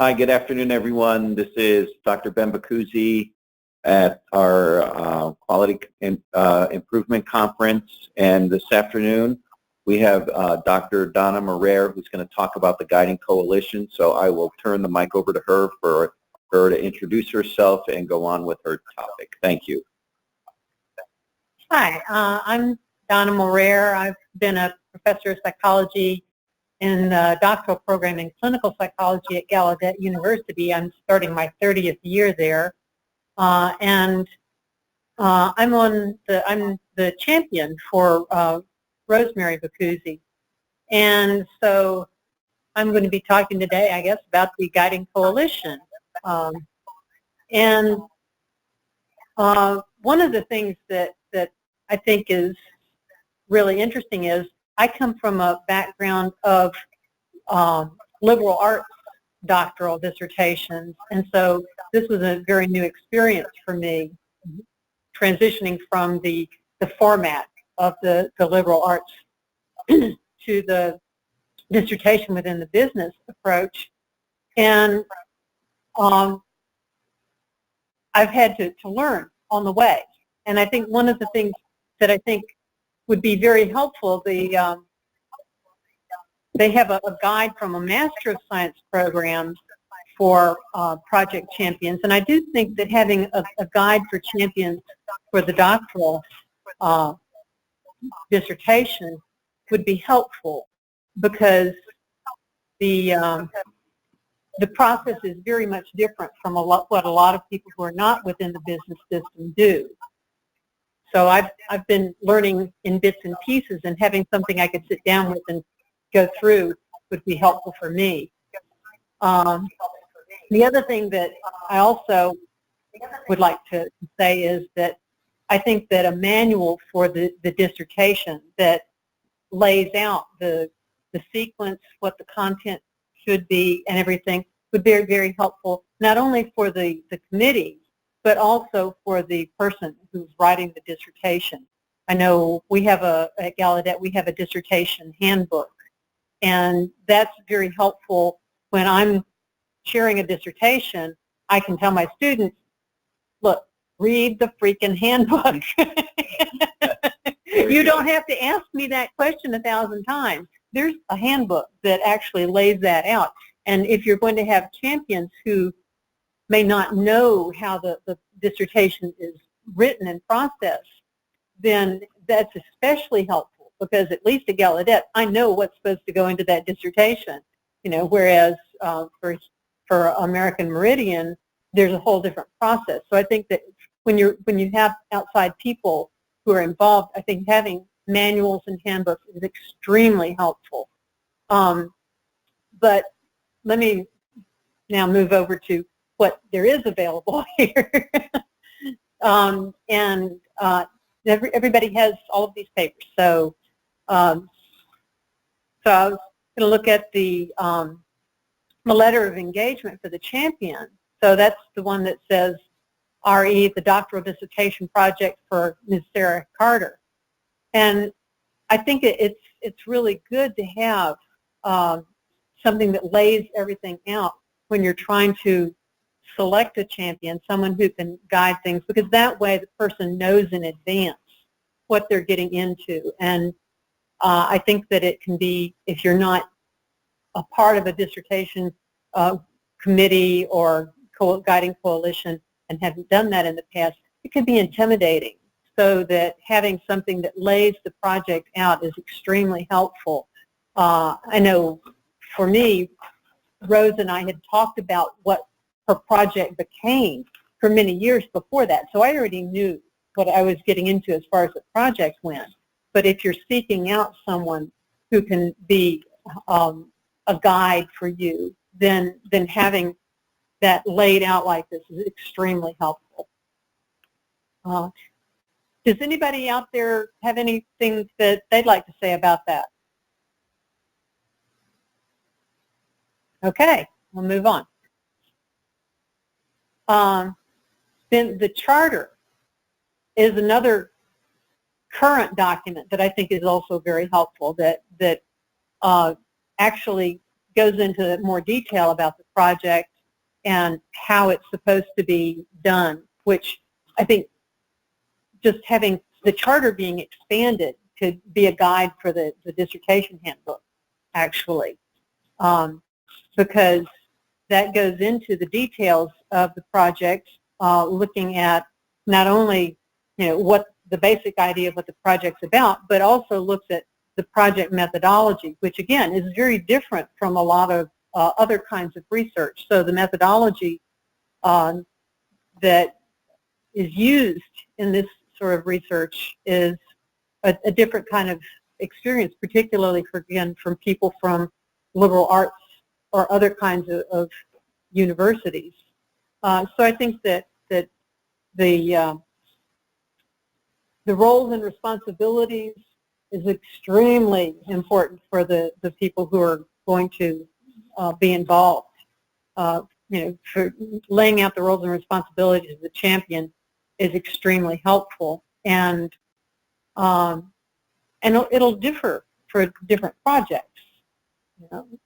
Hi, good afternoon, everyone. This is Dr. Ben Bacuzzi at our Quality Improvement Conference. And this afternoon, we have Dr. Donna Morer, who's going to talk about the Guiding Coalition. So I will turn the mic over to her for her to introduce herself and go on with her topic. Thank you. Hi, I'm Donna Morer. I've been a professor of psychology in the doctoral program in clinical psychology at Gallaudet University. I'm starting my 30th year there, and I'm the champion for Rosemary Bacuzzi, and so I'm going to be talking today, I guess, about the Guiding Coalition. And one of the things that I think is really interesting is I come from a background of liberal arts doctoral dissertations, and so this was a very new experience for me, transitioning from the format of the liberal arts to the dissertation within the business approach. And I've had to learn on the way. And I think one of the things that I think would be very helpful, they have a guide from a Master of Science program for project champions. And I do think that having a guide for champions for the doctoral dissertation would be helpful, because the process is very much different from what a lot of people who are not within the business system do. So I've been learning in bits and pieces, and having something I could sit down with and go through would be helpful for me. The other thing that I also would like to say is that I think that a manual for the dissertation that lays out the sequence, what the content should be, and everything would be very helpful, not only for the committee, but also for the person who's writing the dissertation. I know we have at Gallaudet, we have a dissertation handbook, and that's very helpful when I'm sharing a dissertation. I can tell my students, look, read the freaking handbook. You don't have to ask me that question 1,000 times. There's a handbook that actually lays that out. And if you're going to have champions who may not know how the dissertation is written and processed, then that's especially helpful, because at least at Gallaudet, I know what's supposed to go into that dissertation. Whereas for American Meridian, there's a whole different process. So I think that when you have outside people who are involved, I think having manuals and handbooks is extremely helpful. But let me now move over to what there is available here. Everybody has all of these papers. So I was going to look at the letter of engagement for the champion. So that's the one that says RE, the doctoral dissertation project for Ms. Sarah Carter. And I think it's really good to have something that lays everything out when you're trying to select a champion, someone who can guide things, because that way the person knows in advance what they're getting into. And I think that it can be, if you're not a part of a dissertation committee or guiding coalition and haven't done that in the past, it can be intimidating. So that having something that lays the project out is extremely helpful. I know for me, Rose and I had talked about what her project became for many years before that. So I already knew what I was getting into as far as the project went. But if you're seeking out someone who can be a guide for you, then having that laid out like this is extremely helpful. Does anybody out there have anything that they'd like to say about that? Okay, we'll move on. Then the charter is another current document that I think is also very helpful, that actually goes into more detail about the project and how it's supposed to be done, which I think just having the charter being expanded could be a guide for the dissertation handbook, actually, because that goes into the details of the project, looking at not only, what the basic idea of what the project's about, but also looks at the project methodology, which again is very different from a lot of other kinds of research. So the methodology that is used in this sort of research is a different kind of experience, particularly from people from liberal arts or other kinds of universities. So I think that the roles and responsibilities is extremely important for the people who are going to be involved. For laying out the roles and responsibilities of the champion is extremely helpful, and it'll differ for different projects.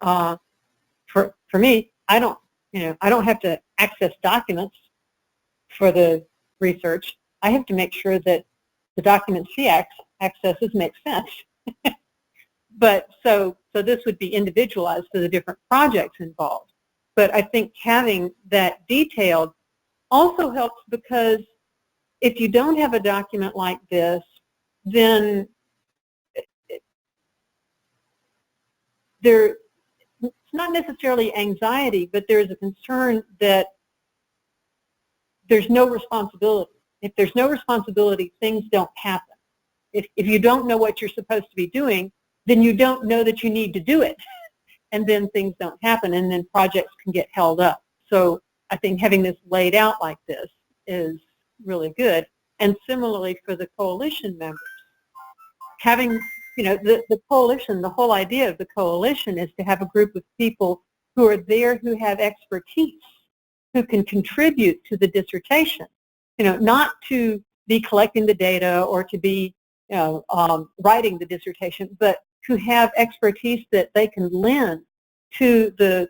For me, I don't have to access documents for the research. I have to make sure that the documents she accesses make sense. But so this would be individualized for the different projects involved. But I think having that detailed also helps, because if you don't have a document like this, then it's not necessarily anxiety, but there's a concern that there's no responsibility. If there's no responsibility, things don't happen. If you don't know what you're supposed to be doing, then you don't know that you need to do it. And then things don't happen, and then projects can get held up. So I think having this laid out like this is really good. And similarly for the coalition members, having, the coalition, the whole idea of the coalition is to have a group of people who are there who have expertise, who can contribute to the dissertation, not to be collecting the data or to be, writing the dissertation, but who have expertise that they can lend to the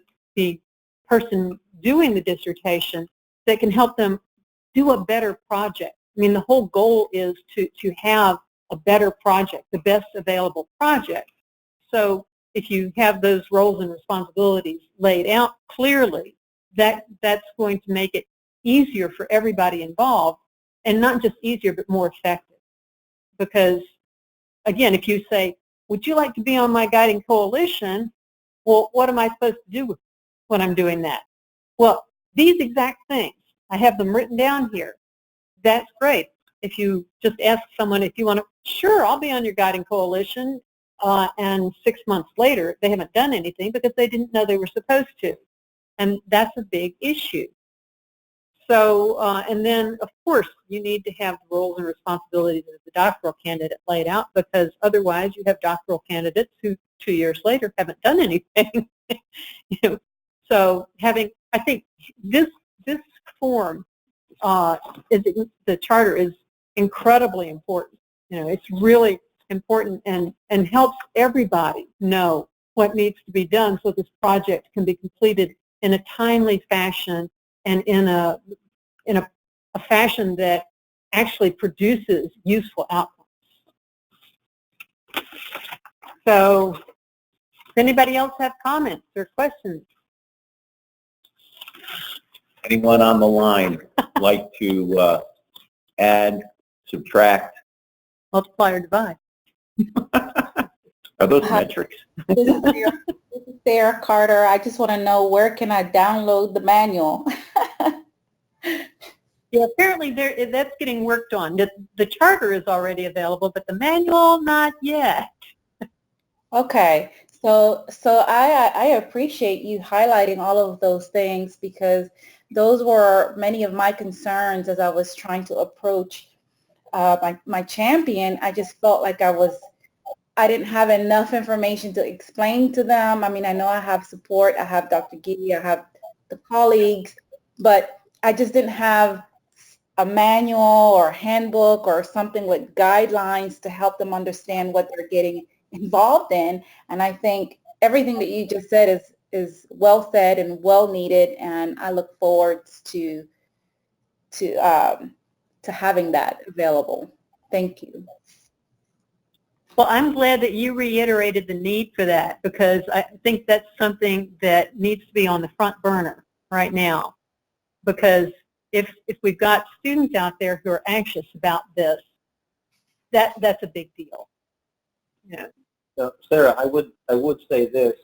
person doing the dissertation that can help them do a better project. I mean, the whole goal is to have a better project, the best available project. So if you have those roles and responsibilities laid out clearly, that's going to make it easier for everybody involved, and not just easier, but more effective. Because, again, if you say, would you like to be on my guiding coalition? Well, what am I supposed to do when I'm doing that? Well, these exact things, I have them written down here. That's great. If you just ask someone if you want to, sure, I'll be on your guiding coalition, and 6 months later, they haven't done anything because they didn't know they were supposed to. And that's a big issue. So, and then, of course, you need to have the roles and responsibilities of the doctoral candidate laid out, because otherwise you have doctoral candidates who 2 years later haven't done anything. So I think this form, the charter is incredibly important. It's really important and helps everybody know what needs to be done so this project can be completed in a timely fashion and in a fashion that actually produces useful outcomes. So, does anybody else have comments or questions? Anyone on the line like to add, subtract? Multiply or divide? Are those metrics? This is Sarah Carter. I just want to know, where can I download the manual? Yeah, apparently that's getting worked on. The charter is already available, but the manual, not yet. Okay, so I appreciate you highlighting all of those things, because those were many of my concerns as I was trying to approach my champion. I just felt like I didn't have enough information to explain to them. I mean, I know I have support. I have Dr. Gee, I have the colleagues, but I just didn't have a manual or handbook or something with guidelines to help them understand what they're getting involved in. And I think everything that you just said well said and well needed, and I look forward to having that available. Thank you. Well, I'm glad that you reiterated the need for that, because I think that's something that needs to be on the front burner right now. Because if we've got students out there who are anxious about this, that's a big deal. Yeah. Sarah, I would say this.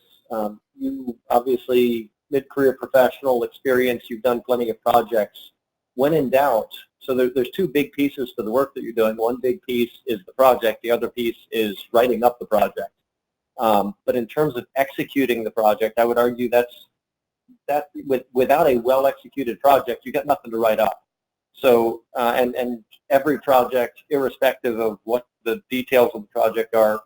You obviously mid-career professional experience. You've done plenty of projects. When in doubt, so there's two big pieces to the work that you're doing. One big piece is the project. The other piece is writing up the project. But in terms of executing the project, I would argue that without a well-executed project, you got nothing to write up. So and every project, irrespective of what the details of the project are,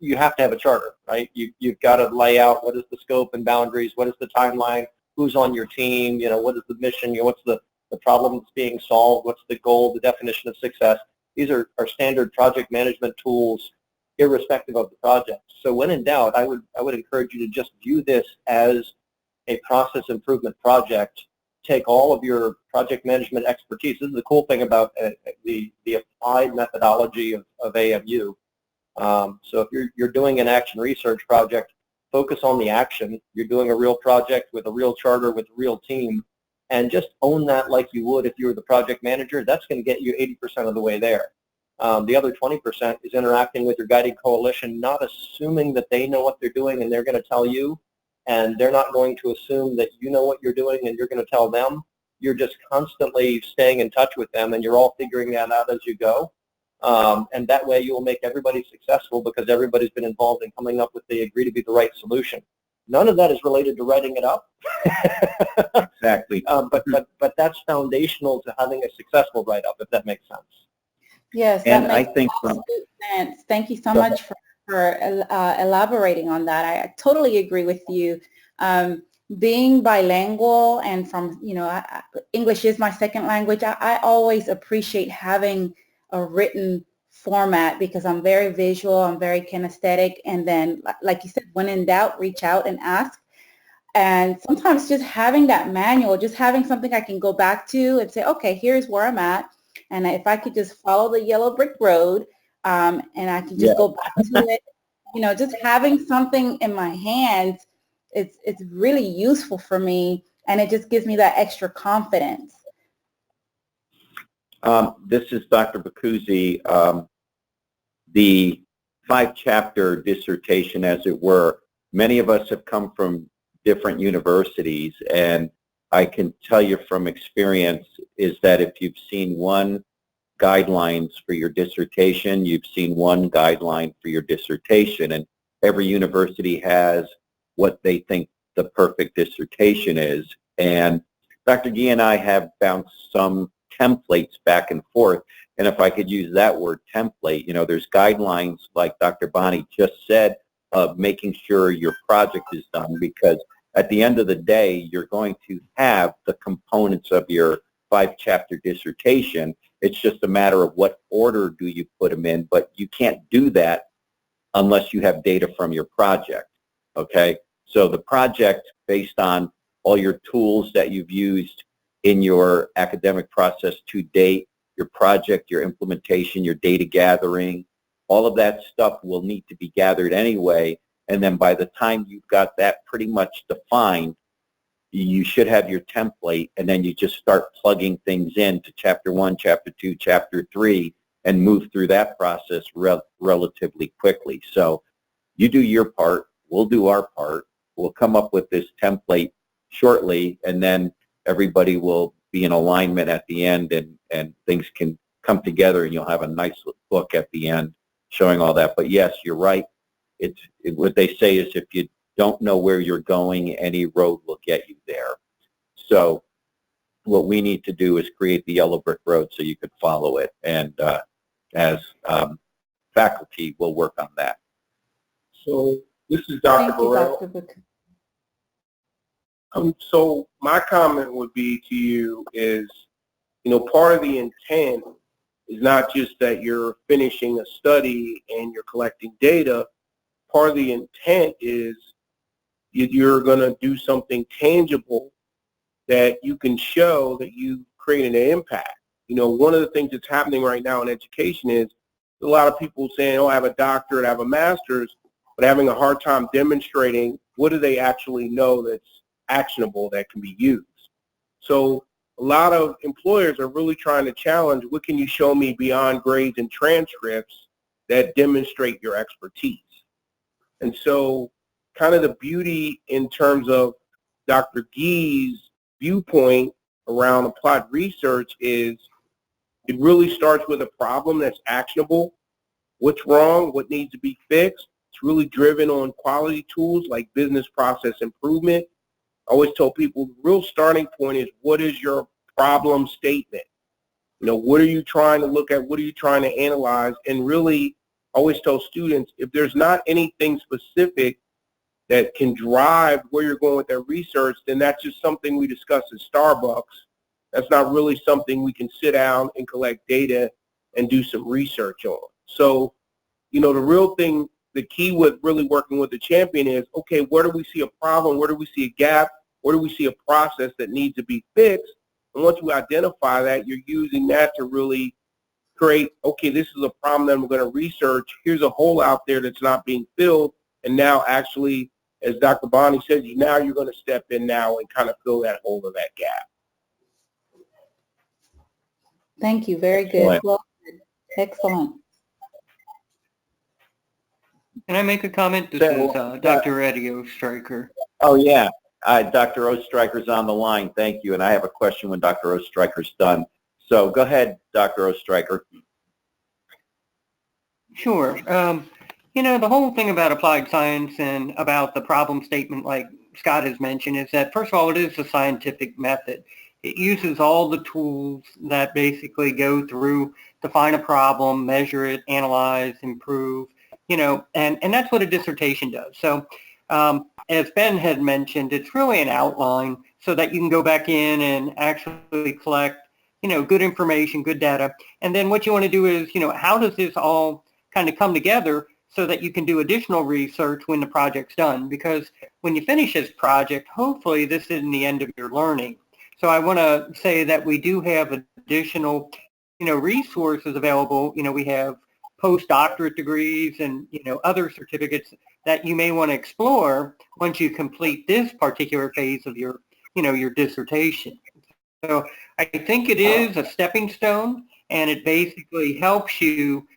you have to have a charter, right? You've got to lay out what is the scope and boundaries, what is the timeline, who's on your team, what is the mission, what's the problem that's being solved, what's the goal, the definition of success. These are standard project management tools, irrespective of the project. So when in doubt, I would encourage you to just view this as a process improvement project. Take all of your project management expertise. This is the cool thing about the applied methodology of AMU. So if you're doing an action research project, focus on the action. You're doing a real project with a real charter with a real team, and just own that like you would if you were the project manager. That's going to get you 80% of the way there. The other 20% is interacting with your guiding coalition, not assuming that they know what they're doing and they're going to tell you, and they're not going to assume that you know what you're doing and you're going to tell them. You're just constantly staying in touch with them, and you're all figuring that out as you go. And that way you will make everybody successful, because everybody's been involved in coming up with the agree to be the right solution. None of that is related to writing it up. Exactly. But that's foundational to having a successful write-up, if that makes sense. Yes, And that makes absolute sense. Thank you so much for elaborating on that. I totally agree with you. Being bilingual and from, English is my second language, I always appreciate having a written format, because I'm very visual, I'm very kinesthetic, and then, like you said, when in doubt, reach out and ask. And sometimes just having that manual, just having something I can go back to and say, okay, here's where I'm at, and if I could just follow the yellow brick road, and I can just go back to it, just having something in my hands, it's really useful for me, and it just gives me that extra confidence. This is Dr. Bacuzzi. The 5-chapter dissertation, as it were, many of us have come from different universities, and I can tell you from experience is that if you've seen one guidelines for your dissertation, you've seen one guideline for your dissertation, and every university has what they think the perfect dissertation is. And Dr. Gee and I have bounced some templates back and forth, and if I could use that word template, there's guidelines, like Dr. Bonnie just said, of making sure your project is done, because at the end of the day, you're going to have the components of your 5-chapter dissertation. It's just a matter of what order do you put them in, but you can't do that unless you have data from your project, okay? So the project, based on all your tools that you've used in your academic process to date, your project, your implementation, your data gathering, all of that stuff will need to be gathered anyway. And then by the time you've got that pretty much defined, you should have your template, and then you just start plugging things into chapter 1, chapter 2, chapter 3, and move through that process relatively quickly. So you do your part, we'll do our part, we'll come up with this template shortly, and then everybody will be in alignment at the end, and things can come together, and you'll have a nice book at the end showing all that. But yes, you're right. What they say is, if you don't know where you're going, any road will get you there. So what we need to do is create the yellow brick road so you could follow it, and as faculty, we'll work on that. So this is Dr. Burrell. So my comment would be to you is, part of the intent is not just that you're finishing a study and you're collecting data. Part of the intent is you're going to do something tangible that you can show that you created an impact. You know, one of the things that's happening right now in education is a lot of people saying, oh, I have a doctorate, I have a master's, but having a hard time demonstrating what do they actually know that's actionable that can be used. So a lot of employers are really trying to challenge, what can you show me beyond grades and transcripts that demonstrate your expertise? And so kind of the beauty in terms of Dr. Gee's viewpoint around applied research is it really starts with a problem that's actionable. What's wrong? What needs to be fixed? It's really driven on quality tools like business process improvement. I always tell people the real starting point is, what is your problem statement? You know, what are you trying to look at? What are you trying to analyze? And really, I always tell students, if there's not anything specific that can drive where you're going with that research, then that's just something we discuss at Starbucks. That's not really something we can sit down and collect data and do some research on. So, you know, the real thing, the key with really working with the champion is, okay, where do we see a problem? Where do we see a gap? Where do we see a process that needs to be fixed? And once we identify that, you're using that to really create, okay, this is a problem that I'm going to research. Here's a hole out there that's not being filled. And now actually, as Dr. Bonnie says, now you're going to step in now and kind of fill that hole or that gap. Thank you. Very good. Well, excellent. Can I make a comment? This is Dr. Eddie Ostreicher. Oh, yeah. Dr. Ostreicher's on the line. Thank you. And I have a question when Dr. Ostreicher's done. So go ahead, Dr. Ostreicher. Sure. You know, the whole thing about applied science and about the problem statement, like Scott has mentioned, is that, first of all, it is a scientific method. It uses all the tools that basically go through to find a problem, measure it, analyze, improve, you know, and that's what a dissertation does. So as Ben had mentioned, it's really an outline so that you can go back in and actually collect, you know, good information, good data. And then what you want to do is, you know, how does this all kind of come together so that you can do additional research when the project's done? Because when you finish this project, hopefully this isn't the end of your learning. So I want to say that we do have additional, you know, resources available. You know, we have postdoctorate degrees and, you know, other certificates that you may want to explore once you complete this particular phase of your, you know, your dissertation. So I think it is a stepping stone, and it basically helps you,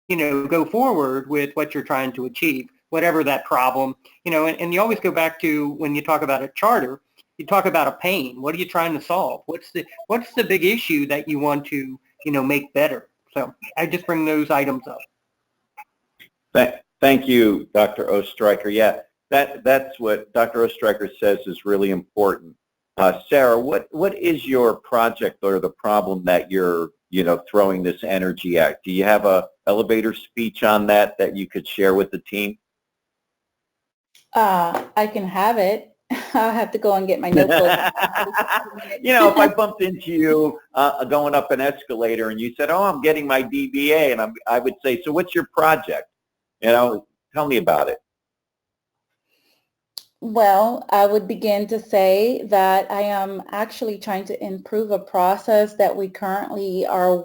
you know, go forward with what you're trying to achieve, whatever that problem, you know, and you always go back to, when you talk about a charter, you talk about a pain. What are you trying to solve? What's the big issue that you want to, you know, make better? So I just bring those items up. Thank you, Dr. Ostreicher. Yeah, that's what Dr. Ostreicher says is really important. Sarah, what is your project or the problem that you're, you know, throwing this energy at? Do you have a elevator speech on that you could share with the team? I can have it. I'll have to go and get my notebook. You know, if I bumped into you going up an escalator and you said, oh, I'm getting my DBA, and I would say, so what's your project? You know, tell me about it. Well, I would begin to say that I am actually trying to improve a process that we currently are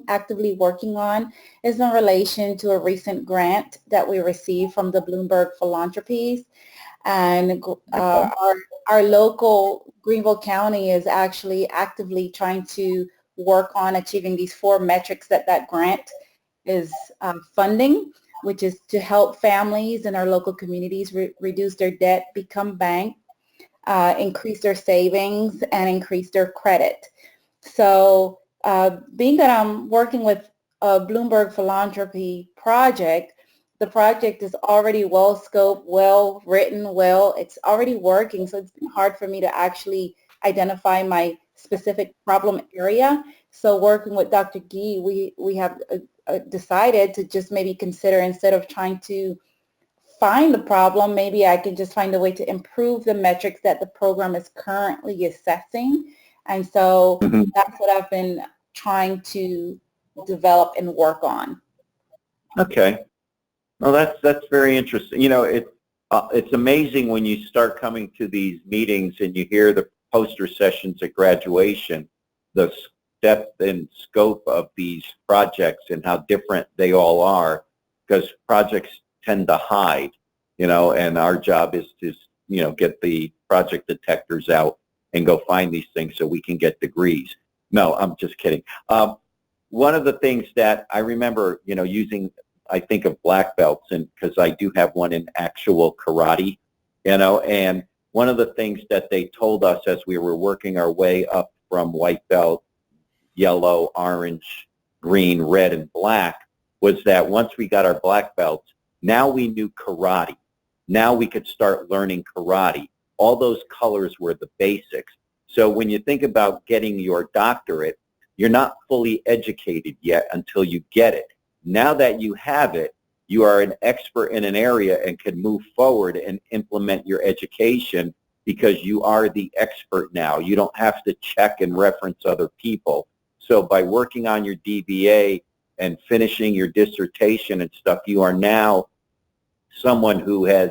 actively working on. Is in relation to a recent grant that we received from the Bloomberg Philanthropies. And our local Greenville County is actually actively trying to work on achieving these 4 metrics that grant is funding, which is to help families in our local communities reduce their debt, become banked, increase their savings, and increase their credit. So being that I'm working with a Bloomberg Philanthropy project, the project is already well scoped, well written, it's already working. So it's been hard for me to actually identify my specific problem area. So working with Dr. Gee, we have decided to just maybe consider, instead of trying to find the problem, maybe I can just find a way to improve the metrics that the program is currently assessing. And so that's what I've been trying to develop and work on. Okay. Well, that's very interesting. You know, it's amazing when you start coming to these meetings and you hear the poster sessions at graduation, the depth and scope of these projects and how different they all are, because projects tend to hide, and our job is to, get the project detectors out and go find these things so we can get degrees. No, I'm just kidding. One of the things that I remember, using, I think of black belts, and because I do have one in actual karate, and one of the things that they told us as we were working our way up from white belt, yellow, orange, green, red, and black, was that once we got our black belts, now we knew karate. Now we could start learning karate. All those colors were the basics. So when you think about getting your doctorate, you're not fully educated yet until you get it. Now that you have it, you are an expert in an area and can move forward and implement your education because you are the expert now. You don't have to check and reference other people. So by working on your DBA and finishing your dissertation and stuff, you are now someone who has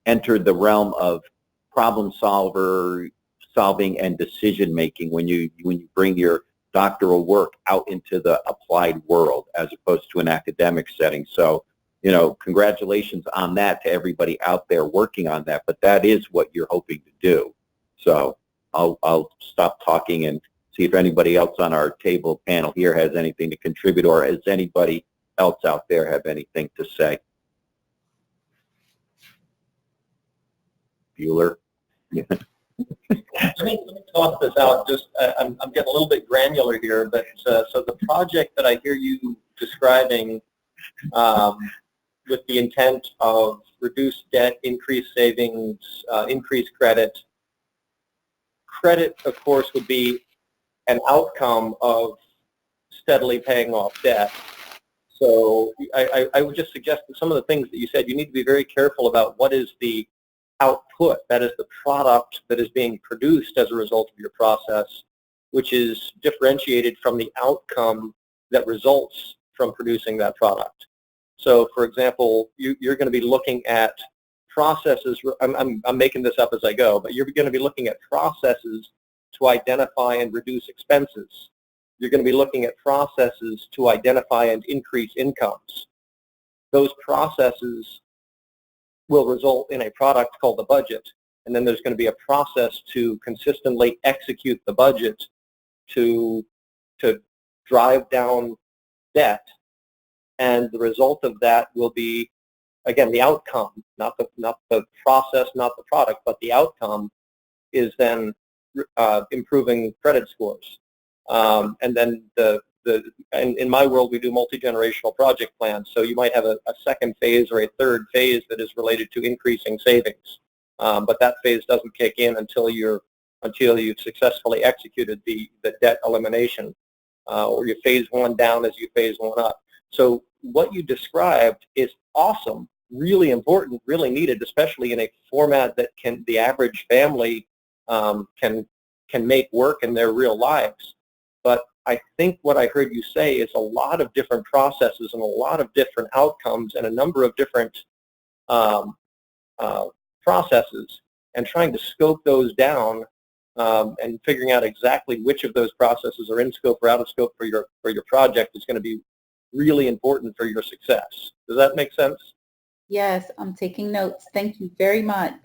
entered the realm of problem solving and decision making when you bring your doctoral work out into the applied world as opposed to an academic setting. So, congratulations on that to everybody out there working on that, but that is what you're hoping to do. So I'll stop talking and see if anybody else on our table panel here has anything to contribute, or has anybody else out there have anything to say? Bueller? Let me toss this out. Just I'm getting a little bit granular here, but so the project that I hear you describing with the intent of reduced debt, increased savings, increased credit. Credit, of course, would be an outcome of steadily paying off debt. So I would just suggest that some of the things that you said, you need to be very careful about what is the output, that is the product that is being produced as a result of your process, which is differentiated from the outcome that results from producing that product. So, for example, you're going to be looking at processes. I'm making this up as I go, but you're going to be looking at processes to identify and reduce expenses. You're going to be looking at processes to identify and increase incomes. Those processes will result in a product called the budget, and then there's going to be a process to consistently execute the budget to drive down debt, and the result of that will be, again, the outcome, not the process, not the product, but the outcome is then improving credit scores. And then in my world, we do multi-generational project plans. So you might have a second phase or a third phase that is related to increasing savings. But that phase doesn't kick in until you've successfully executed the debt elimination, or you phase one down as you phase one up. So what you described is awesome, really important, really needed, especially in a format that the average family can make work in their real lives. But I think what I heard you say is a lot of different processes and a lot of different outcomes and a number of different processes, and trying to scope those down and figuring out exactly which of those processes are in scope or out of scope for your project is going to be really important for your success. Does that make sense? Yes, I'm taking notes. Thank you very much.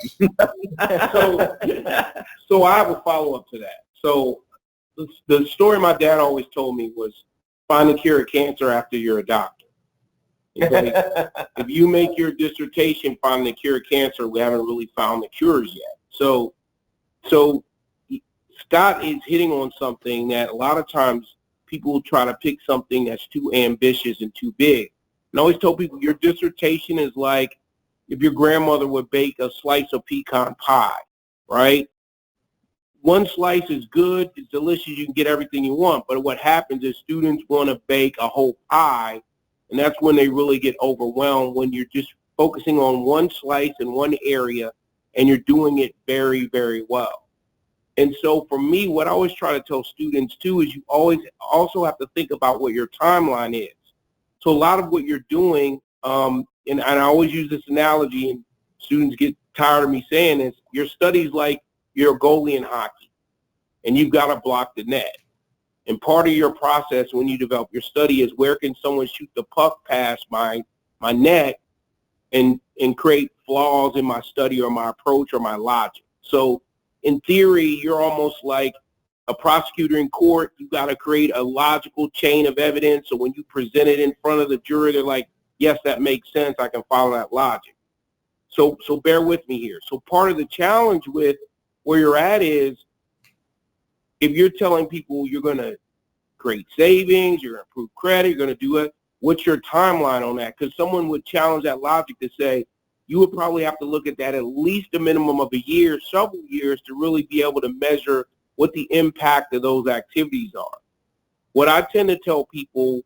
So I have a follow-up to that. So the story my dad always told me was find the cure of cancer after you're a doctor. Okay? If you make your dissertation finding the cure of cancer, we haven't really found the cures yet. So Scott is hitting on something that a lot of times people try to pick something that's too ambitious and too big. And I always tell people your dissertation is like if your grandmother would bake a slice of pecan pie, right? One slice is good, it's delicious, you can get everything you want. But what happens is students want to bake a whole pie, and that's when they really get overwhelmed, when you're just focusing on one slice in one area and you're doing it very, very well. And so for me, what I always try to tell students too is you always also have to think about what your timeline is. So a lot of what you're doing, and I always use this analogy, and students get tired of me saying this, your study's like you're a goalie in hockey, and you've got to block the net. And part of your process when you develop your study is where can someone shoot the puck past my net and create flaws in my study or my approach or my logic. So in theory, you're almost like a prosecutor in court. You've got to create a logical chain of evidence. So when you present it in front of the jury, they're like, yes, that makes sense. I can follow that logic. So bear with me here. So part of the challenge with where you're at is if you're telling people you're going to create savings, you're going to improve credit, you're going to do it, what's your timeline on that? Because someone would challenge that logic to say, you would probably have to look at that at least a minimum of a year, several years, to really be able to measure what the impact of those activities are. What I tend to tell people,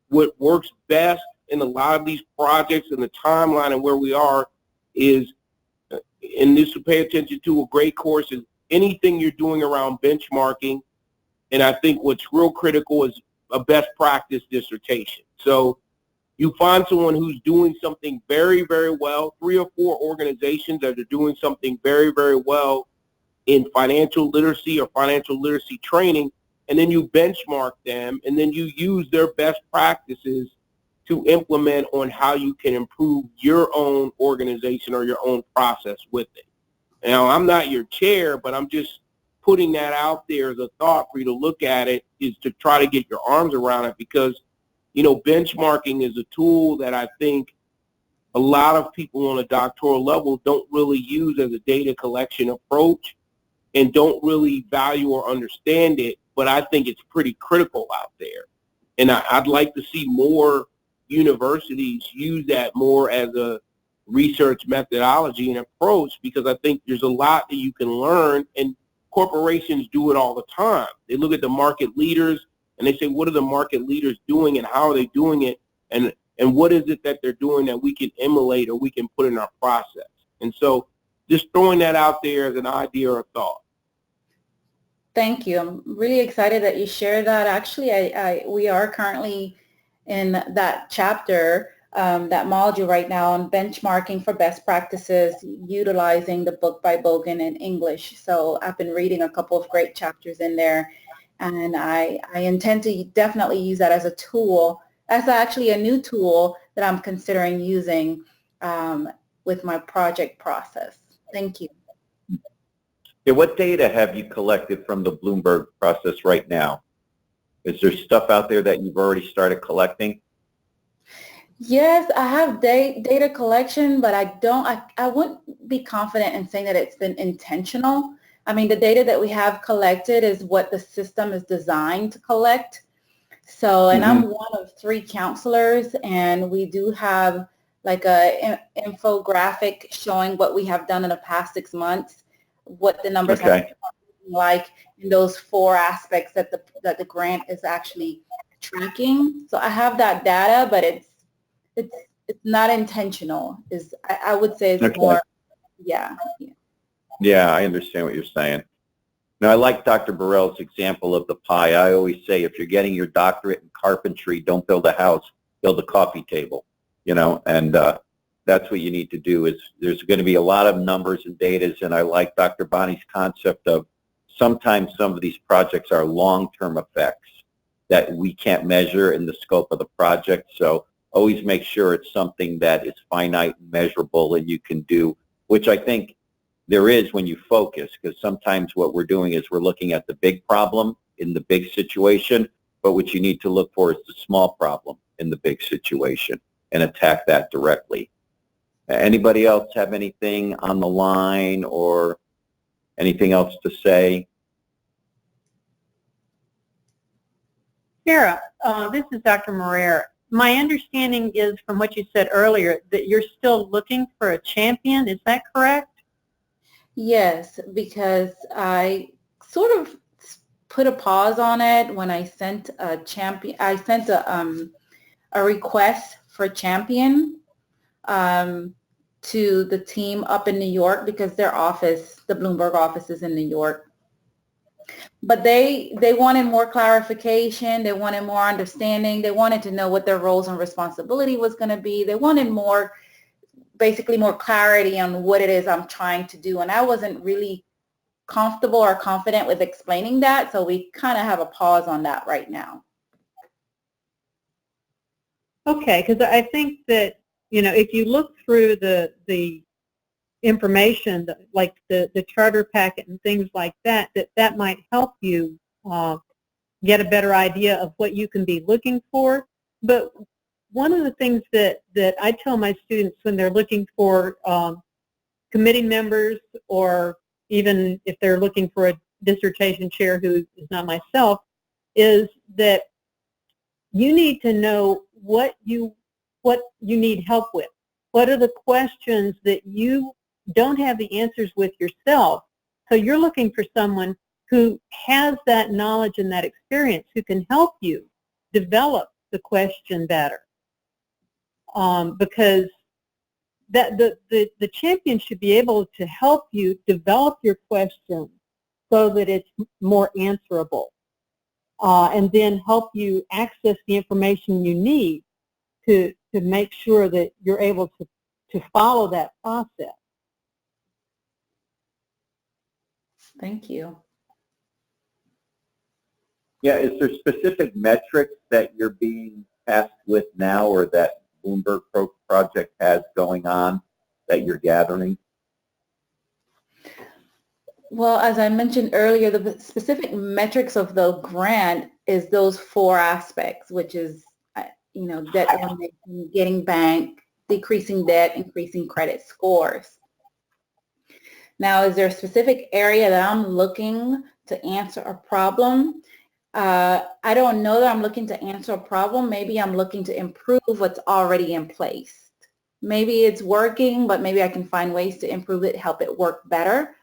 what works best in a lot of these projects and the timeline and where we are is, and this to pay attention to, a great course is anything you're doing around benchmarking. And I think what's real critical is a best practice dissertation. So you find someone who's doing something very, very well, 3 or 4 organizations that are doing something very, very well in financial literacy or financial literacy training, and then you benchmark them, and then you use their best practices to implement on how you can improve your own organization or your own process with it. Now, I'm not your chair, but I'm just putting that out there as a thought for you to look at it, is to try to get your arms around it, because, you know, benchmarking is a tool that I think a lot of people on a doctoral level don't really use as a data collection approach and don't really value or understand it, but I think it's pretty critical out there. And I'd like to see more universities use that more as a research methodology and approach, because I think there's a lot that you can learn, and corporations do it all the time. They look at the market leaders and they say, what are the market leaders doing and how are they doing it, and what is it that they're doing that we can emulate or we can put in our process. And so just throwing that out there as an idea or a thought. Thank you. I'm really excited that you shared that. Actually, we are currently in that chapter, that module right now on benchmarking for best practices, utilizing the book by Bogan in English. So I've been reading a couple of great chapters in there, and I intend to definitely use that as a tool, as actually a new tool that I'm considering using with my project process. Thank you. Yeah, what data have you collected from the Bloomberg process right now? Is there stuff out there that you've already started collecting? Yes, I have data collection, but I wouldn't be confident in saying that it's been intentional. I mean, the data that we have collected is what the system is designed to collect. So, and I'm one of 3 counselors, and we do have like a infographic showing what we have done in the past 6 months, what the numbers have been like in those 4 aspects that the grant is actually tracking. So I have that data, but it's not intentional. I would say it's more, yeah. Yeah, I understand what you're saying. Now, I like Dr. Burrell's example of the pie. I always say, if you're getting your doctorate in carpentry, don't build a house, build a coffee table, you know, and that's what you need to do. Is there's going to be a lot of numbers and data, and I like Dr. Bonnie's concept of sometimes some of these projects are long-term effects that we can't measure in the scope of the project. So always make sure it's something that is finite and measurable and you can do, which I think there is when you focus, because sometimes what we're doing is we're looking at the big problem in the big situation, but what you need to look for is the small problem in the big situation and attack that directly. Anybody else have anything on the line or anything else to say? Kara, this is Dr. Moreira. My understanding is from what you said earlier that you're still looking for a champion. Is that correct? Yes, because I sort of put a pause on it when I sent a champion. I sent a request for champion to the team up in New York, because their office, the Bloomberg office, is in New York. But they wanted more clarification. They wanted more understanding. They wanted to know what their roles and responsibility was going to be. They wanted more basically more clarity on what it is I'm trying to do. And I wasn't really comfortable or confident with explaining that, so we kind of have a pause on that right now. Okay, because I think that, you know, if you look through the information, like the charter packet and things like that, that might help you get a better idea of what you can be looking for. But one of the things that I tell my students when they're looking for committee members, or even if they're looking for a dissertation chair who is not myself, is that you need to know what you need help with. What are the questions that you don't have the answers with yourself? So you're looking for someone who has that knowledge and that experience, who can help you develop the question better. Because the champion should be able to help you develop your question so that it's more answerable, and then help you access the information you need to make sure that you're able to follow that process. Thank you. Yeah, is there specific metrics that you're being tasked with now, or that Bloomberg project has going on that you're gathering? Well, as I mentioned earlier, the specific metrics of the grant is those 4 aspects, which is, you know, debt elimination, getting bank, decreasing debt, increasing credit scores. Now, is there a specific area that I'm looking to answer a problem? I don't know that I'm looking to answer a problem. Maybe I'm looking to improve what's already in place. Maybe it's working, but maybe I can find ways to improve it, help it work better,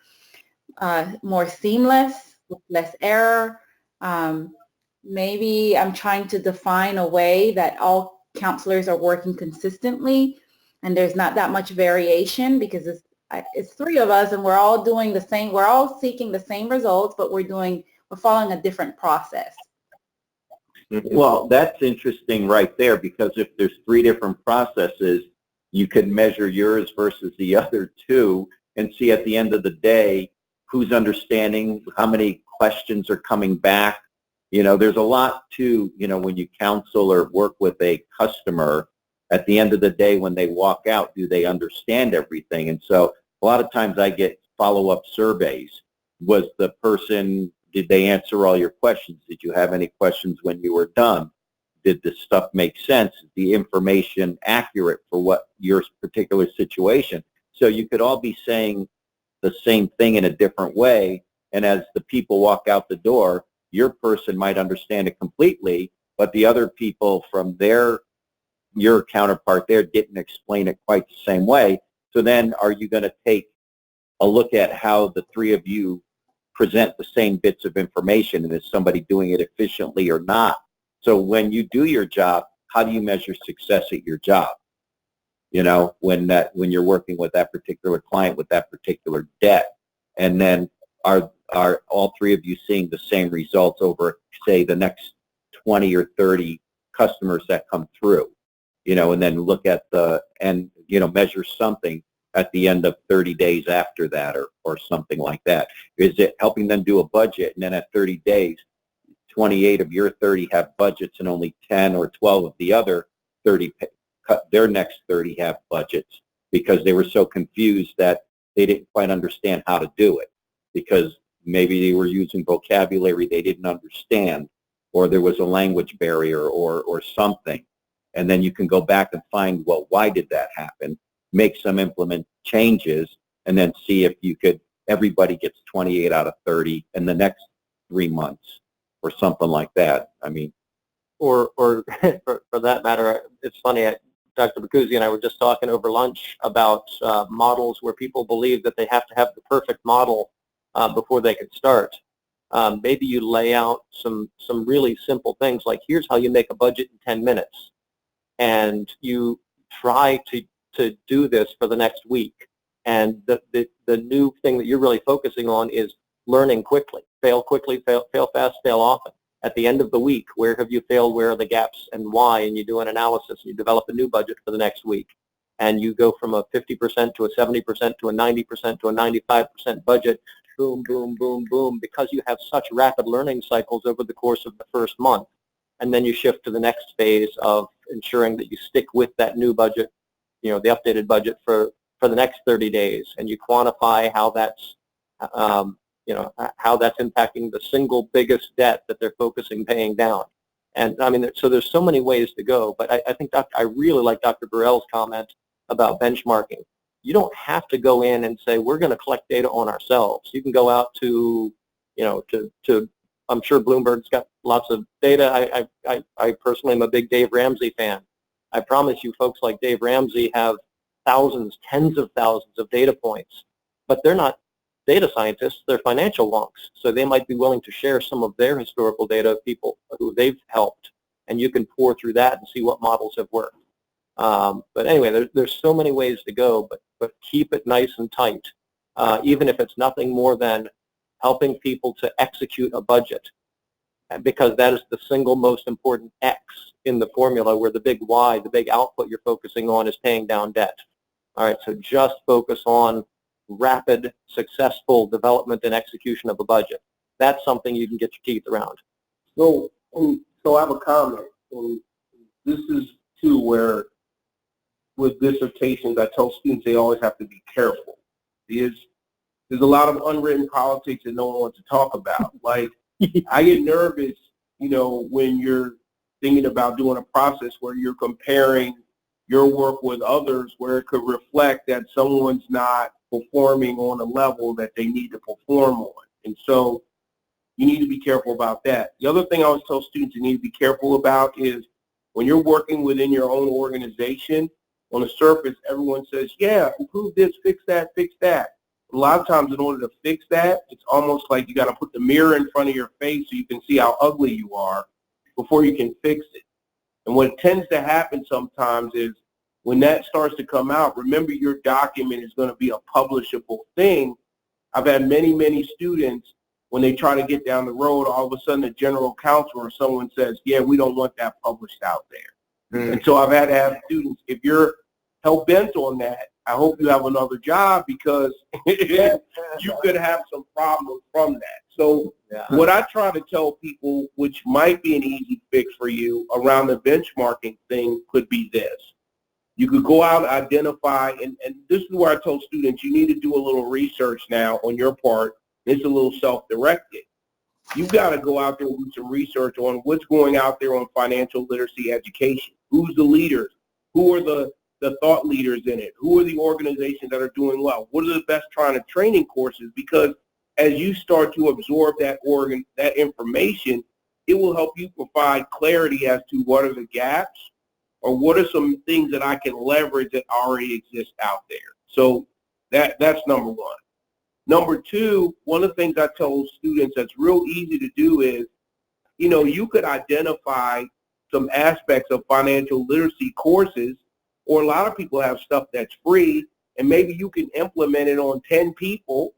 more seamless, with less error. Maybe I'm trying to define a way that all counselors are working consistently and there's not that much variation, because it's 3 of us and we're all doing the same, we're all seeking the same results, but we're following a different process. Well, that's interesting right there, because if there's 3 different processes, you could measure yours versus the other 2 and see at the end of the day who's understanding, how many questions are coming back. You know, there's a lot to, you know, when you counsel or work with a customer, at the end of the day when they walk out, do they understand everything? And so a lot of times I get follow-up surveys. Was the person, did they answer all your questions? Did you have any questions when you were done? Did this stuff make sense? Is the information accurate for what your particular situation? So you could all be saying the same thing in a different way, and as the people walk out the door, your person might understand it completely, but the other people from your counterpart there didn't explain it quite the same way. So then are you going to take a look at how the 3 of you present the same bits of information, and is somebody doing it efficiently or not? So when you do your job, how do you measure success at your job? You know, when you're working with that particular client with that particular debt, and then are all 3 of you seeing the same results over, say, the next 20 or 30 customers that come through? You know, and then look at you know, measure something at the end of 30 days after that, or something like that. Is it helping them do a budget, and then at 30 days, 28 of your 30 have budgets and only 10 or 12 of the other 30, their next 30 have budgets, because they were so confused that they didn't quite understand how to do it, because maybe they were using vocabulary they didn't understand, or there was a language barrier or something. And then you can go back and find, well, why did that happen? Make some implement changes, and then see if you could, everybody gets 28 out of 30 in the next 3 months or something like that. I mean, or for that matter, it's funny, Dr. Bacuzzi and I were just talking over lunch about models where people believe that they have to have the perfect model before they can start. Maybe you lay out some really simple things, like here's how you make a budget in 10 minutes. And you try to do this for the next week. And the new thing that you're really focusing on is learning quickly. Fail quickly, fail fast, fail often. At the end of the week, where have you failed, where are the gaps and why? And you do an analysis and you develop a new budget for the next week. and you go from a 50% to a 70% to a 90% to a 95% budget, boom, boom, boom, boom, because you have such rapid learning cycles over the course of the first month. And then you shift to the next phase of ensuring that you stick with that new budget, the updated budget for the next 30 days, and you quantify how that's, how that's impacting the single biggest debt that they're focusing paying down. And I mean, so there's so many ways to go, but I think I really like Dr. Burrell's comment about benchmarking. You don't have to go in and say, we're going to collect data on ourselves. You can go out to, I'm sure Bloomberg's got lots of data. I personally am a big Dave Ramsey fan. I promise you folks like Dave Ramsey have thousands, tens of thousands of data points, but they're not data scientists, they're financial wonks. So they might be willing to share some of their historical data of people who they've helped, and you can pour through that and see what models have worked. But anyway, there's so many ways to go, but keep it nice and tight, even if it's nothing more than helping people to execute a budget, because that is the single most important X in the formula, where the big Y, the big output you're focusing on, is paying down debt. All right, so just focus on rapid, successful development and execution of a budget. That's something you can get your teeth around. So I have a comment. And this is too where with dissertations, I tell students they always have to be careful. There's a lot of unwritten politics that no one wants to talk about. Like, I get nervous, when you're thinking about doing a process where you're comparing your work with others, where it could reflect that someone's not performing on a level that they need to perform on. And so you need to be careful about that. The other thing I always tell students you need to be careful about is when you're working within your own organization, on the surface, everyone says, yeah, improve this, fix that, fix that. A lot of times in order to fix that, it's almost like you got to put the mirror in front of your face so you can see how ugly you are before you can fix it. And what tends to happen sometimes is when that starts to come out, remember your document is going to be a publishable thing. I've had many, many students, when they try to get down the road, all of a sudden the general counsel or someone says, yeah, we don't want that published out there. Mm-hmm. And so I've had to have students, if you're hell-bent on that, I hope you have another job, because you could have some problems from that. So what I try to tell people, which might be an easy fix for you around the benchmarking thing, could be this. You could go out and identify, and this is where I told students, you need to do a little research now on your part. It's a little self-directed. You've got to go out there and do some research on what's going out there on financial literacy education. Who's the leaders? Who are the thought leaders in it? Who are the organizations that are doing well? What are the best training courses? Because as you start to absorb that information, it will help you provide clarity as to what are the gaps, or what are some things that I can leverage that already exist out there. So that's number one. Number two, one of the things I tell students that's real easy to do is, you could identify some aspects of financial literacy courses, or a lot of people have stuff that's free, and maybe you can implement it on 10 people,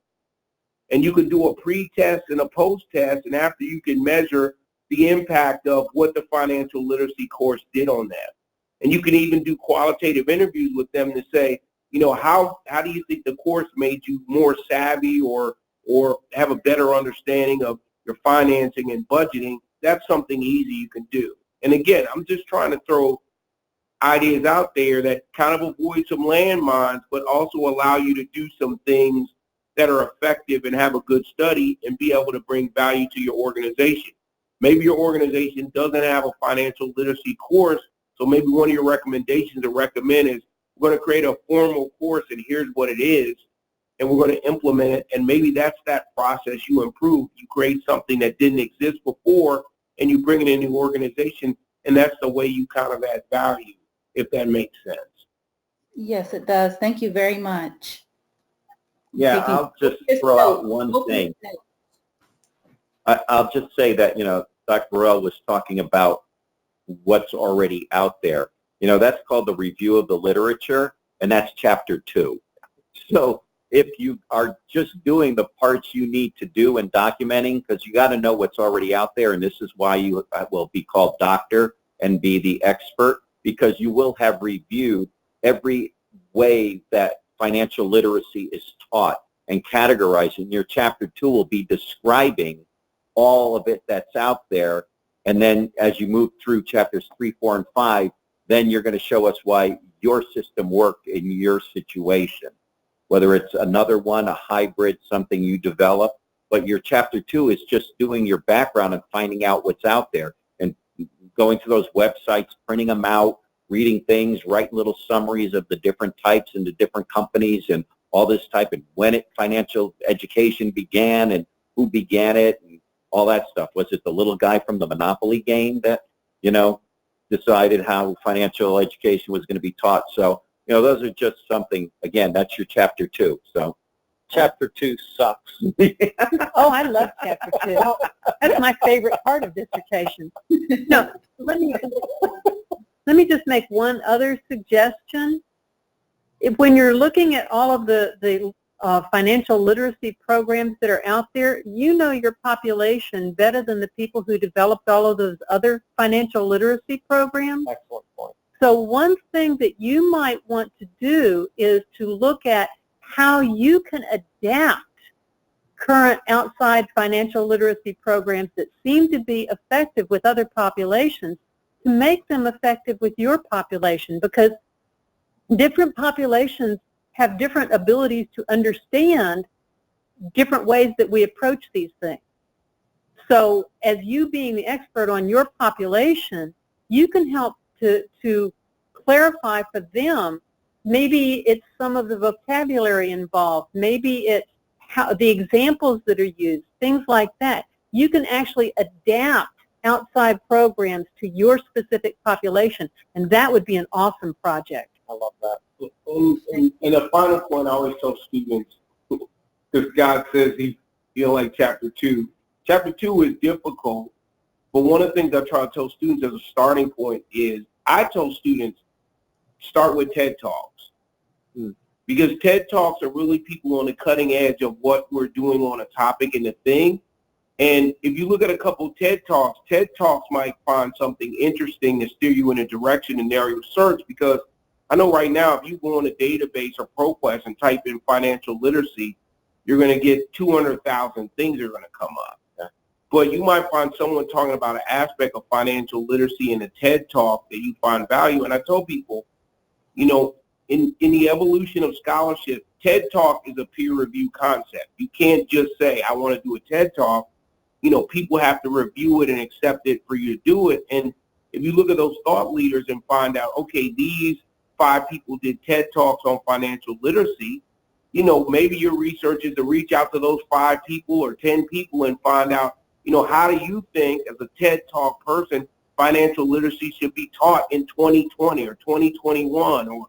and you can do a pre-test and a post-test, and after you can measure the impact of what the financial literacy course did on that. And you can even do qualitative interviews with them to say, how do you think the course made you more savvy or have a better understanding of your financing and budgeting? That's something easy you can do. And again, I'm just trying to throw ideas out there that kind of avoid some landmines, but also allow you to do some things that are effective and have a good study and be able to bring value to your organization. Maybe your organization doesn't have a financial literacy course, so maybe one of your recommendations to recommend is, we're going to create a formal course, and here's what it is, and we're going to implement it, and maybe that's that process you improve. You create something that didn't exist before, and you bring it in a new organization, and that's the way you kind of add value, if that makes sense. Yes, it does. Thank you very much. Yeah, I'll just throw out one thing. I'll just say that, Dr. Burrell was talking about what's already out there. That's called the review of the literature, and that's chapter 2. So if you are just doing the parts you need to do in documenting, because you got to know what's already out there, and this is why you will be called doctor and be the expert, because you will have reviewed every way that financial literacy is taught and categorized. And your chapter 2 will be describing all of it that's out there. And then as you move through chapters 3, 4, and 5, then you're going to show us why your system worked in your situation, whether it's another one, a hybrid, something you develop. But your chapter 2 is just doing your background and finding out what's out there and going to those websites, printing them out, reading things, writing little summaries of the different types and the different companies and all this type, and when financial education began and who began it and all that stuff. Was it the little guy from the Monopoly game that, decided how financial education was going to be taught? So, those are just something, again, that's your chapter 2. So Chapter 2 sucks. Oh, I love chapter 2. That's my favorite part of dissertation. No, let me just make one other suggestion. When you're looking at all of the financial literacy programs that are out there, you know your population better than the people who developed all of those other financial literacy programs. Excellent point. So one thing that you might want to do is to look at how you can adapt current outside financial literacy programs that seem to be effective with other populations to make them effective with your population, because different populations have different abilities to understand different ways that we approach these things. So as you being the expert on your population, you can help to clarify for them. Maybe it's some of the vocabulary involved. Maybe it's how the examples that are used, things like that. You can actually adapt outside programs to your specific population, and that would be an awesome project. I love that. And the final point I always tell students, because God says he don't like chapter 2. Chapter 2 is difficult, but one of the things I try to tell students as a starting point is I tell students, start with TED Talks. Because TED Talks are really people on the cutting edge of what we're doing on a topic and a thing. And if you look at a couple of TED Talks might find something interesting to steer you in a direction in area of search, because I know right now if you go on a database or ProQuest and type in financial literacy, you're going to get 200,000 things are going to come up. Yeah. But you might find someone talking about an aspect of financial literacy in a TED Talk that you find value. And I tell people, in the evolution of scholarship, TED Talk is a peer-reviewed concept. You can't just say, I want to do a TED Talk. People have to review it and accept it for you to do it. And if you look at those thought leaders and find out, okay, these 5 people did TED Talks on financial literacy, maybe your research is to reach out to those 5 people or 10 people and find out, how do you think as a TED Talk person, financial literacy should be taught in 2020 or 2021, or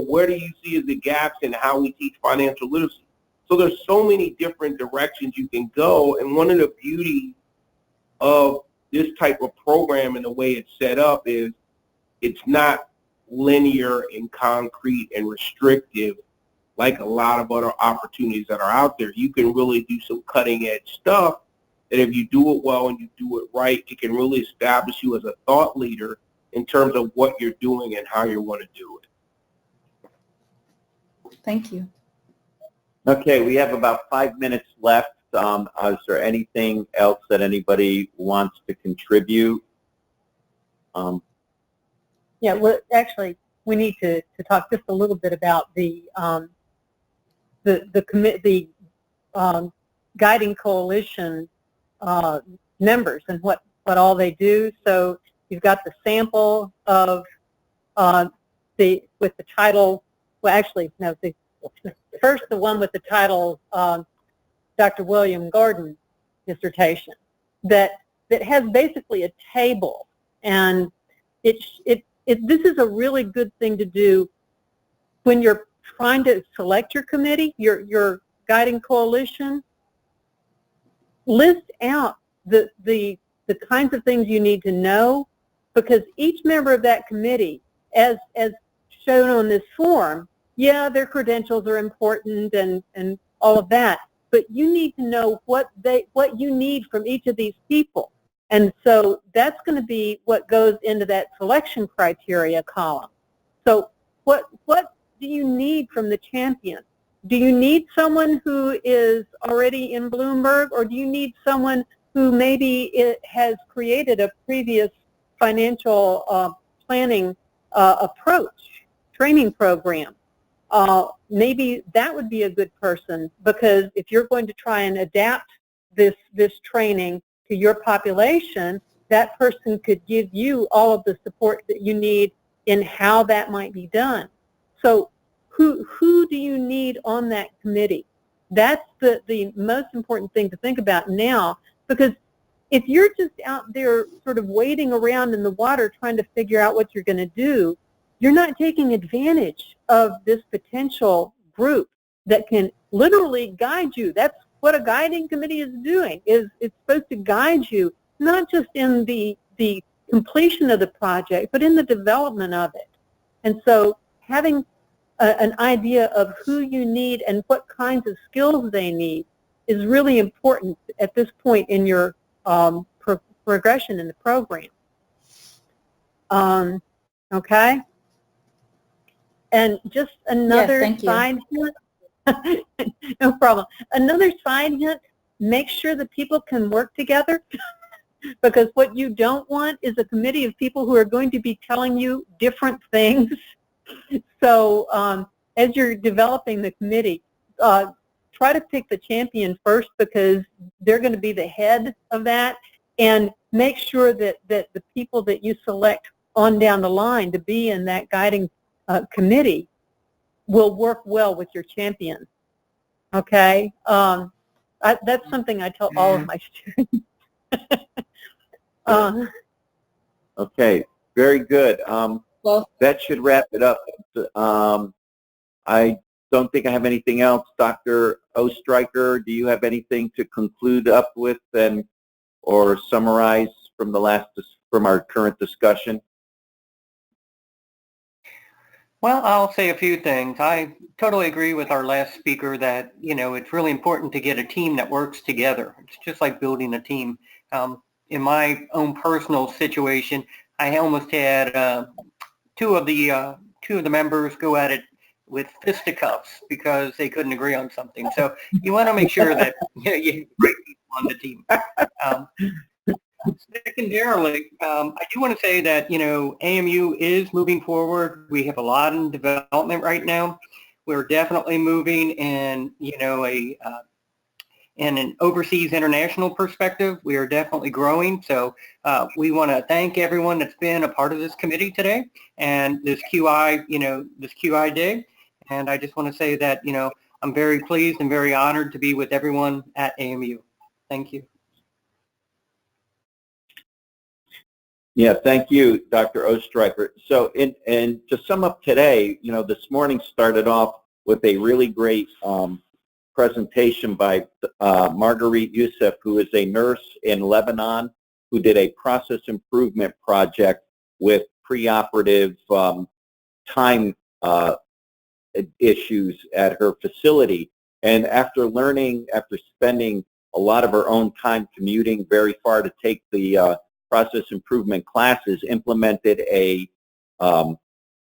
where do you see as the gaps in how we teach financial literacy? So there's so many different directions you can go, and one of the beauties of this type of program and the way it's set up is it's not linear and concrete and restrictive like a lot of other opportunities that are out there. You can really do some cutting edge stuff that if you do it well and you do it right, it can really establish you as a thought leader in terms of what you're doing and how you want to do it. Thank you. Okay, we have about 5 minutes left. Is there anything else that anybody wants to contribute? Yeah, well, actually, we need to talk just a little bit about the guiding coalition members and what all they do. So you've got the sample of with the title. Well, actually, no. First, the one with the title Dr. William Gordon dissertation that has basically a table, and this is a really good thing to do when you're trying to select your committee, your guiding coalition. List out the kinds of things you need to know, because each member of that committee, as shown on this form, yeah, their credentials are important and all of that, but you need to know what you need from each of these people. And so that's going to be what goes into that selection criteria column. So what do you need from the champion? Do you need someone who is already in Bloomberg, or do you need someone who maybe has created a previous financial planning approach, training program? Maybe that would be a good person, because if you're going to try and adapt this training to your population, that person could give you all of the support that you need in how that might be done. So who do you need on that committee? That's the most important thing to think about now, because if you're just out there sort of wading around in the water trying to figure out what you're going to do, you're not taking advantage of this potential group that can literally guide you. That's what a guiding committee is doing, is it's supposed to guide you, not just in the completion of the project, but in the development of it. And so having an idea of who you need and what kinds of skills they need is really important at this point in your progression in the program. Okay? And just another side hint, no problem. Another side hint, make sure that people can work together, because what you don't want is a committee of people who are going to be telling you different things. So as you're developing the committee, try to pick the champion first, because they're going to be the head of that, and make sure that the people that you select on down the line to be in that guiding committee will work well with your champion. Okay? That's something I tell all of my students. Okay, very good. Well, that should wrap it up. I don't think I have anything else. Dr. Ostreicher, do you have anything to conclude up with or summarize from our current discussion? Well, I'll say a few things. I totally agree with our last speaker that, it's really important to get a team that works together. It's just like building a team. In my own personal situation, I almost had two of the members go at it with fisticuffs because they couldn't agree on something. So you want to make sure that you have great people on the team. Secondarily, I do want to say that, AMU is moving forward. We have a lot in development right now. We're definitely moving in, in an overseas international perspective. We are definitely growing. So we want to thank everyone that's been a part of this committee today and this QI, this QI day. And I just want to say that, I'm very pleased and very honored to be with everyone at AMU. Thank you. Yeah, thank you, Dr. Ostreicher. So, and to sum up today, this morning started off with a really great presentation by Marguerite Youssef, who is a nurse in Lebanon, who did a process improvement project with preoperative time issues at her facility. And after spending a lot of her own time commuting very far to take the process improvement classes, implemented a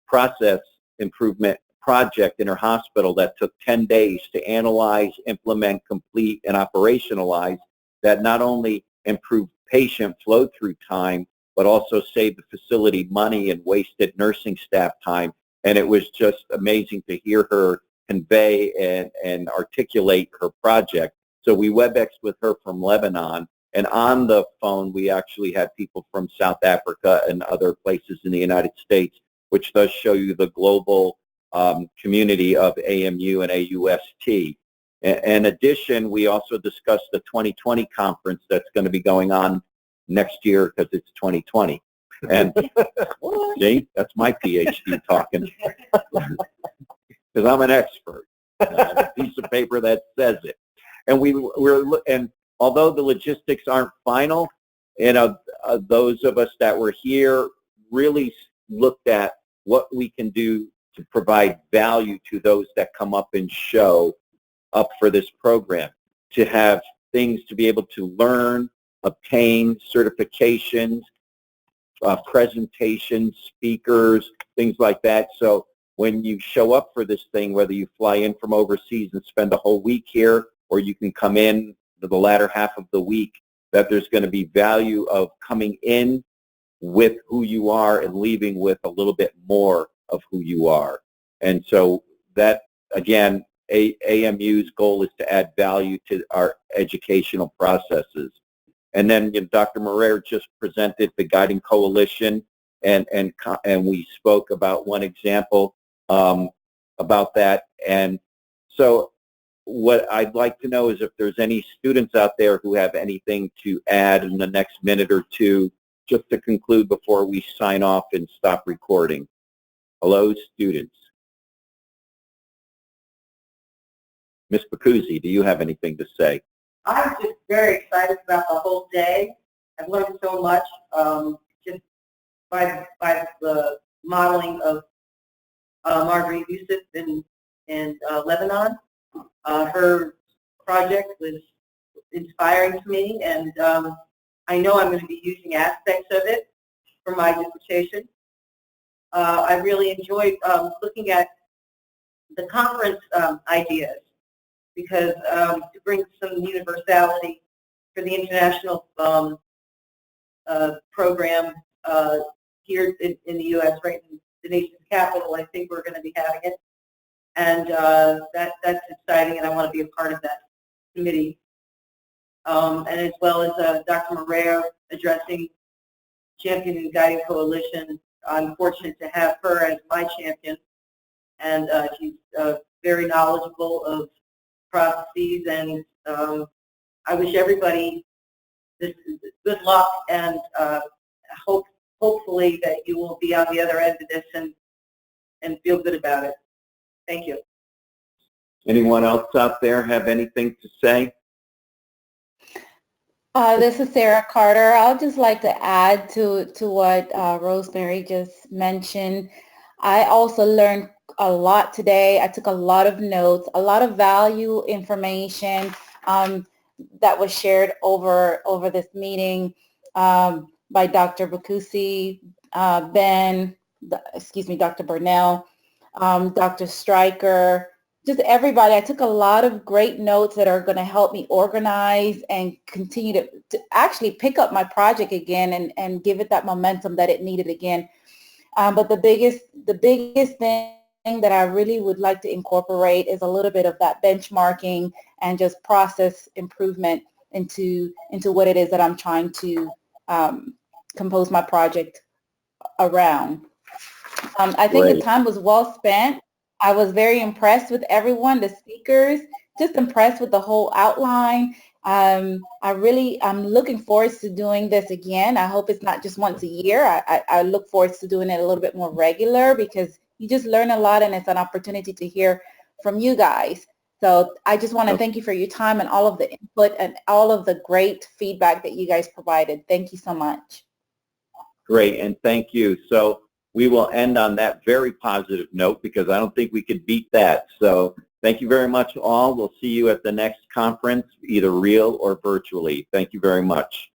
process improvement project in her hospital that took 10 days to analyze, implement, complete, and operationalize, that not only improved patient flow through time, but also saved the facility money and wasted nursing staff time. And it was just amazing to hear her convey and articulate her project. So we WebExed with her from Lebanon, and on the phone we actually had people from South Africa and other places in the United States, which does show you the global community of AMU and AUST. In addition, we also discussed the 2020 conference that's going to be going on next year because it's 2020. And see, that's my PhD talking, because I'm an expert. I have a piece of paper that says it. And although the logistics aren't final, those of us that were here really looked at what we can do to provide value to those that come up and show up for this program, to have things to be able to learn, obtain certifications, presentations, speakers, things like that. So when you show up for this thing, whether you fly in from overseas and spend a whole week here, or you can come in to the latter half of the week, that there's going to be value of coming in with who you are and leaving with a little bit more of who you are. And so that, again, AMU's goal is to add value to our educational processes. And then Dr. Moreira just presented the Guiding Coalition, and we spoke about one example about that. And so what I'd like to know is if there's any students out there who have anything to add in the next minute or two, just to conclude before we sign off and stop recording. Hello, students. Ms. Bacuzzi, do you have anything to say? I'm just very excited about the whole day. I've learned so much just by the modeling of Marguerite Youssef in Lebanon. Her project was inspiring to me, and I know I'm going to be using aspects of it for my dissertation. I really enjoyed looking at the conference ideas, because to bring some universality for the international program here in the U.S., right in the nation's capital. I think we're going to be having it, and that's exciting, and I want to be a part of that committee. And as well as Dr. Moreira addressing Champion and Guiding Coalition. I'm fortunate to have her as my champion, and she's very knowledgeable of processes, and I wish everybody this good luck, and hopefully that you will be on the other end of this and feel good about it. Thank you. Anyone else out there have anything to say? This is Sarah Carter. I'll just like to add to what Rosemary just mentioned. I also learned a lot today. I took a lot of notes, a lot of value information that was shared over this meeting by Dr. Bacuzzi, Dr. Burnell, Dr. Stryker, just everybody. I took a lot of great notes that are going to help me organize and continue to actually pick up my project again and give it that momentum that it needed again. But the biggest thing that I really would like to incorporate is a little bit of that benchmarking and just process improvement into what it is that I'm trying to compose my project around. I think the time was well spent. I was very impressed with everyone, the speakers, just impressed with the whole outline. I'm looking forward to doing this again. I hope it's not just once a year. I look forward to doing it a little bit more regular, because you just learn a lot, and it's an opportunity to hear from you guys. So I just want to thank you for your time and all of the input and all of the great feedback that you guys provided. Thank you so much. Great, and thank you. So we will end on that very positive note, because I don't think we could beat that. So thank you very much all. We'll see you at the next conference, either real or virtually. Thank you very much.